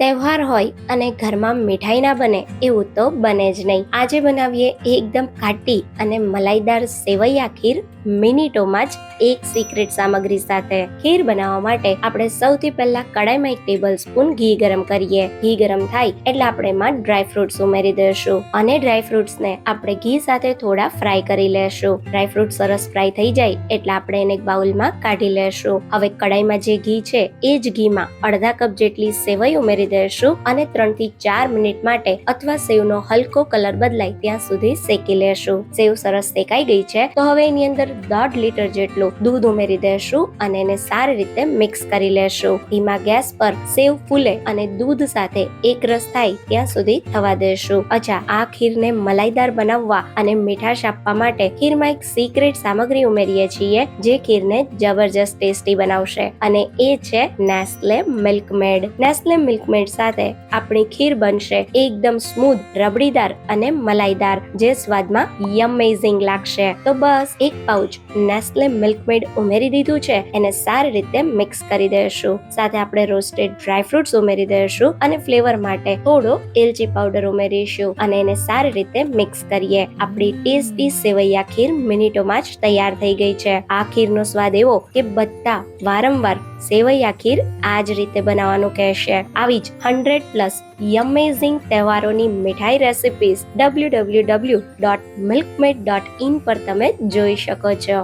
તહેવાર હોય અને ઘરમાં મીઠાઈ ના બને એવું તો બને જ નહીં. આજે બનાવીએ એકદમ ખાટી અને મલાઈદાર સેવૈયા ખીર મિનિટોમાં જ એક સિક્રેટ સામગ્રી સાથે. ખીર બનાવવા માટે આપણે સૌથી પહેલા કડાઈમાં 1 ટેબલ સ્પૂન ઘી ગરમ કરીએ. ઘી ગરમ થાય એટલે આપણે એમાં ડ્રાય ફ્રૂટ્સ ઉમેરી દઈશું અને ડ્રાય ફ્રૂટ્સને આપણે ઘી સાથે થોડા ફ્રાય કરી લેશું. ડ્રાય ફ્રૂટ સરસ ફ્રાય થઈ જાય એટલે આપણે એને એક બાઉલમાં કાઢી લેશું. હવે કડાઈમાં જે ઘી છે એ જ ઘીમાં અડધા કપ જેટલી સેવઈ ઉમેરી દેશું અને 3 થી 4 મિનિટ માટે અથવા સેવનો હલકો કલર બદલાય ત્યાં સુધી શેકી લેશું. સેવ સરસ શેકાઈ ગઈ છે તો હવે એની અંદર 1.5 લીટર જેટલું દૂધ ઉમેરી દેશું અને એને સારી રીતે મિક્સ કરી લેશું. ધીમા ગેસ પર સેવ ફૂલે અને દૂધ સાથે એક રસ થાય ત્યાં સુધી થવા દેશું. અચ્છા, આ ખીરને મલાઈદાર બનાવવા અને મીઠાશ આપવા માટે ખીરમાં એક સિક્રેટ સામગ્રી ઉમેરીએ છીએ જે ખીરને જબરજસ્ત ટેસ્ટી બનાવશે અને એ છે નેસ્લે મિલ્કમેડ. નેસ્લે મિલ્કમેડ સાથે આપણી ખીર બનશે એકદમ સ્મૂથ, રબડીદાર અને મલાઈદાર, જે સ્વાદમાં યમેઝિંગ લાગશે. તો બસ એક પાઉચ નેસ્લે મિલ્કમેડ ઉમેરી દીધું છે, એને સારી રીતે મિક્સ કરી દઈશું. સાથે આપણે રોસ્ટેડ ડ્રાય ફ્રૂટ્સ ઉમેરી દઈશું અને ફ્લેવર માટે થોડો એલચી પાવડર ઉમેરીશું અને એને સારી રીતે મિક્સ કરીએ. આપણી ટેસ્ટી સેવૈયા ખીર મિનિટોમાં જ તૈયાર થઈ ગઈ છે. આ ખીરનો સ્વાદ એવો કે બધા વારંવાર સેવૈયા ખીર આ જ રીતે બનાવવાનું કહેશે. આવી જ 100+ યમેઝિંગ તહેવારોની મીઠાઈ રેસિપીઝ www.milkmaid.in પર તમે જોઈ શકો છો.